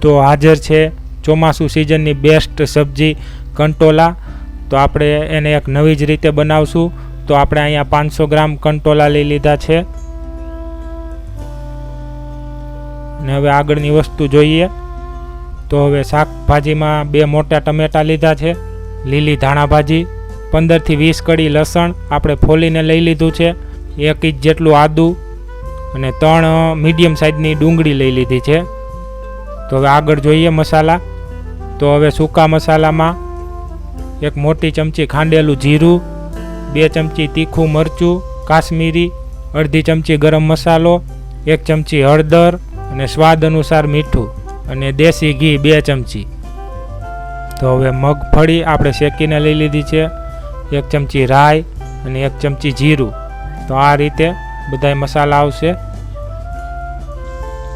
તો હાજર છે ચોમાસું સિઝનની બેસ્ટ સબ્જી કંટોલા। તો આપણે એને એક નવી જ રીતે બનાવશું। તો આપણે અહીંયા 500 ગ્રામ કંટોલા લઈ લીધા છે ને હવે આગળની વસ્તુ જોઈએ। તો હવે શાકભાજીમાં 2 મોટા ટમેટા લીધા છે, લીલી ધાણા ભાજી, 15 થી 20 કડી લસણ આપણે ફોલીને લઈ લીધું છે, 1 ઇંચ જેટલું આદું અને 3 મીડિયમ સાઇઝની ડુંગળી લઈ લીધી છે। તો હવે આગળ જોઈએ મસાલા। તો હવે સૂકા મસાલામાં 1 મોટી ચમચી ખાંડેલું જીરું, 2 ચમચી તીખું મરચું કાશ્મીરી, અડધી ચમચી ગરમ મસાલો, 1 ચમચી હળદર અને સ્વાદ અનુસાર મીઠું અને દેશી ઘી 2 ચમચી। તો હવે મગફળી આપણે શેકીને લઈ લીધી છે, 1 ચમચી રાઈ અને 1 ચમચી જીરું। તો આ રીતે બધાય મસાલા આવશે।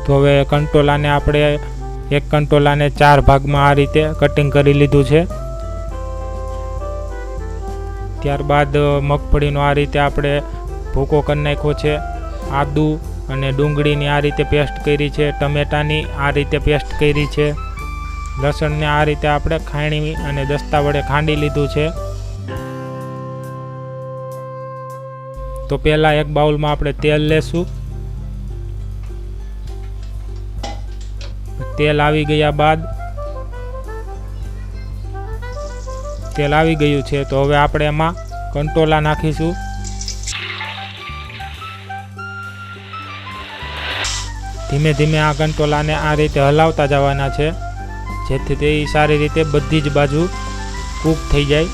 તો હવે કંટોલાને આપણે એક કંટોલાને 4 ભાગમાં આ રીતે કટિંગ કરી લીધું છે। ત્યારબાદ મગફળીનો આ રીતે આપણે ભૂકો કરી નાખ્યો છે, આદુ અને ડુંગળીની આ રીતે પેસ્ટ કરી છે, ટમેટાની આ રીતે પેસ્ટ કરી છે, લસણને આ રીતે આપણે ખાયણી અને દસ્તા વડે ખાંડી લીધું છે। તો પહેલાં એક બાઉલમાં આપણે તેલ લેશું। તેલ આવી ગયા બાદ તેલ આવી ગયું છે તો હવે આપણે એમાં કંટોલા નાખીશું। ધીમે ધીમે આ કંટોલાને આ રીતે હલાવતા જવાના છે જેથી તે સારી રીતે બધી જ બાજુ કૂક થઈ જાય।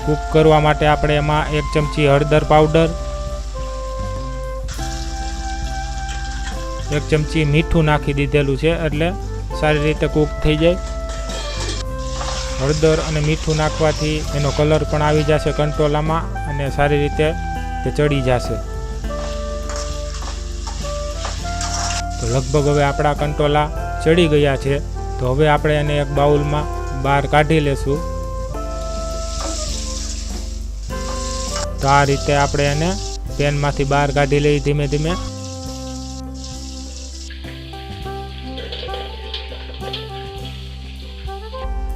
કૂક કરવા માટે આપણે એમાં 1 ચમચી હળદર પાવડર, 1 ચમચી મીઠું નાખી દીધેલું છે એટલે સારી રીતે કૂક થઈ જાય। હળદર અને મીઠું નાખવાથી એનો કલર પણ આવી જશે કંટોલામાં અને સારી રીતે તે ચડી જશે। તો લગભગ હવે આપણા કંટોલા ચડી ગયા છે તો હવે આપણે એને એક બાઉલમાં બહાર કાઢી લેશું। તો આ રીતે આપણે એને પેનમાંથી બહાર કાઢી લઈ ધીમે ધીમે।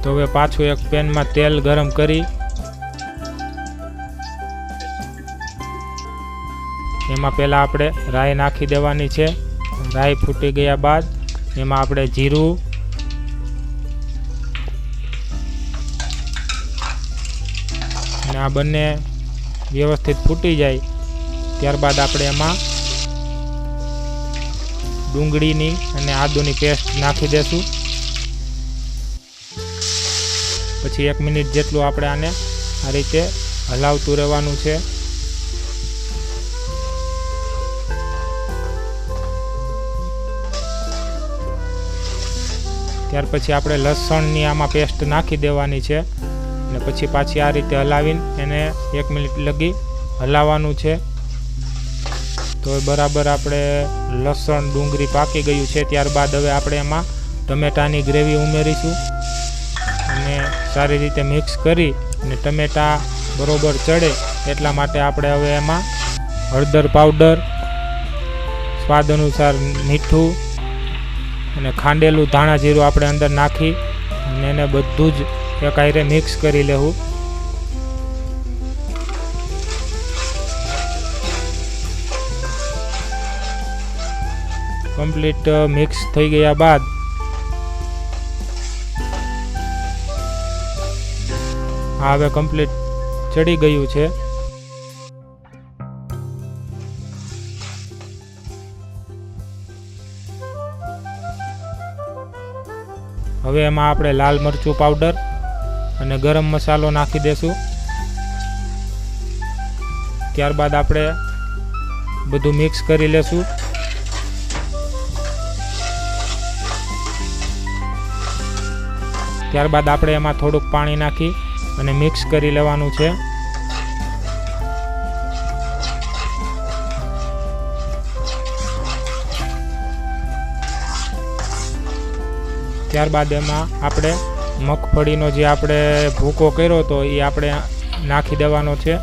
તો હવે પાછું એક પેનમાં તેલ ગરમ કરી એમાં પહેલાં આપણે રાઈ નાખી દેવાની છે। રાઈ ફૂટી ગયા બાદ એમાં આપણે જીરું અને આ બંને વ્યવસ્થિત ફૂટી જાય ત્યારબાદ આપણે એમાં ડુંગળીની અને આદુની પેસ્ટ નાખી દેશું। પછી 1 મિનિટ જેટલું આપણે આને આ રીતે હલાવતું રહેવાનું છે। ત્યાર પછી આપણે લસણની આમાં પેસ્ટ નાખી દેવાની છે અને પછી પાછી આ રીતે હલાવીને એને 1 મિનિટ લગી હલાવવાનું છે। તો બરાબર આપણે લસણ ડુંગળી પાકી ગયું છે ત્યારબાદ હવે આપણે એમાં ટમેટાની ગ્રેવી ઉમેરીશું અને સારી રીતે મિક્સ કરી અને ટમેટા બરોબર ચડે એટલા માટે આપણે હવે એમાં હળદર પાવડર, સ્વાદ અનુસાર મીઠું અને ખાંડેલું ધાણા જીરું આપણે અંદર નાખી અને એને બધું જ એક હારે મિક્સ કરી લેવું। કમ્પ્લીટ મિક્સ થઈ ગયા બાદ આ હવે કમ્પ્લીટ ચડી ગયું છે। હવે એમાં આપણે લાલ મરચું પાવડર અને ગરમ મસાલો નાખી દેશું। ત્યારબાદ આપણે બધું મિક્સ કરી લેશું। ત્યારબાદ આપણે એમાં થોડુંક પાણી નાખી અને મિક્સ કરી લેવાનું છે। ત્યારબાદ એમાં આપણે મગફળીનો જે આપણે ભૂકો કર્યો હતો એ આપણે નાખી દેવાનો છે।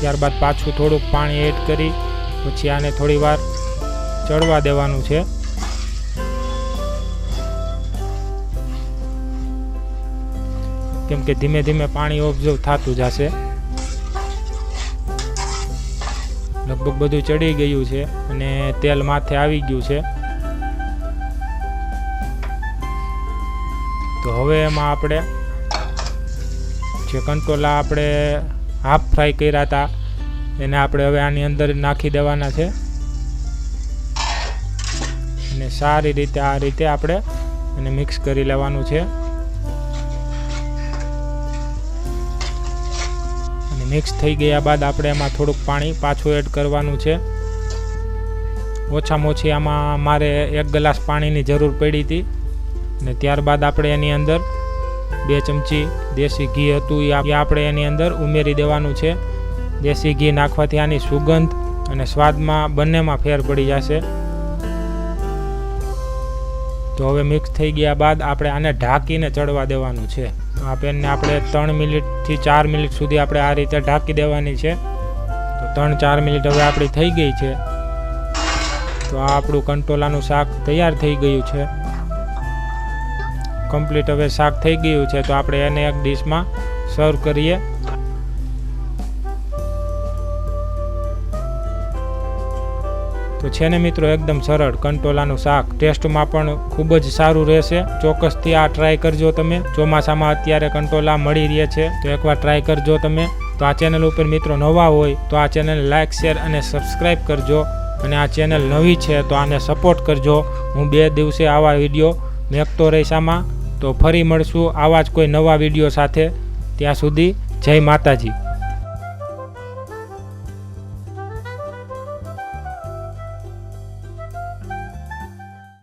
ત્યારબાદ પાછું થોડુંક પાણી એડ કરી પછી આને થોડી વાર ચડવા દેવાનું છે. કેમ કે ધીમે ધીમે પાણી ઓબ્ઝર્વ થતું જશે. લગભગ બધું ચડી ગયું છે અને તેલ માથે આવી ગયું છે. તો હવે એમાં આપણે જે કંટોલા આપણે હાફ ફ્રાય કર્યા હતા એને આપણે હવે આની અંદર નાખી દેવાના છે અને સારી રીતે આ રીતે આપણે એને મિક્સ કરી લેવાનું છે. અને મિક્સ થઈ ગયા બાદ આપણે એમાં થોડુંક પાણી પાછું એડ કરવાનું છે. ઓછામાં ઓછી આમાં મારે 1 ગ્લાસ પાણીની જરૂર પડી હતી. અને ત્યારબાદ આપણે એની અંદર 2 ચમચી દેશી ઘી હતું એ આપણે એની અંદર ઉમેરી દેવાનું છે. દેશી ઘી નાખવાથી આની સુગંધ અને સ્વાદમાં બંનેમાં ફેર પડી જશે. તો હવે મિક્સ થઈ ગયા બાદ આપણે આને ઢાંકીને ચડવા દેવાનું છે. આ પેનને આપણે 3 મિનિટથી 4 મિનિટ સુધી આપણે આ રીતે ઢાંકી દેવાની છે. તો 3-4 મિનિટ હવે આપણી થઈ ગઈ છે. તો આ આપણું કંટોલાનું શાક તૈયાર થઈ ગયું છે. કમ્પ્લીટ હવે શાક થઈ ગયું છે. તો આપણે એને એક ડીશમાં સર્વ કરીએ. તો છે ને મિત્રો એકદમ સરળ કંટોલાનું શાક, ટેસ્ટમાં પણ ખૂબ જ સારું રહેશે. ચોક્કસથી આ ટ્રાય કરજો તમે. ચોમાસામાં અત્યારે કંટોલા મળી રહે છે તો એકવાર ટ્રાય કરજો તમે. તો આ ચેનલ ઉપર મિત્રો નવા હોય તો આ ચેનલ લાઇક, શેર અને સબસ્ક્રાઈબ કરજો. અને આ ચેનલ નવી છે તો આને સપોર્ટ કરજો. હું 2 દિવસે આવા વિડીયો મેકતો રહીશ આમાં. તો ફરી મળશું આવા જ કોઈ નવા વિડીયો સાથે. ત્યાં સુધી જય માતાજી.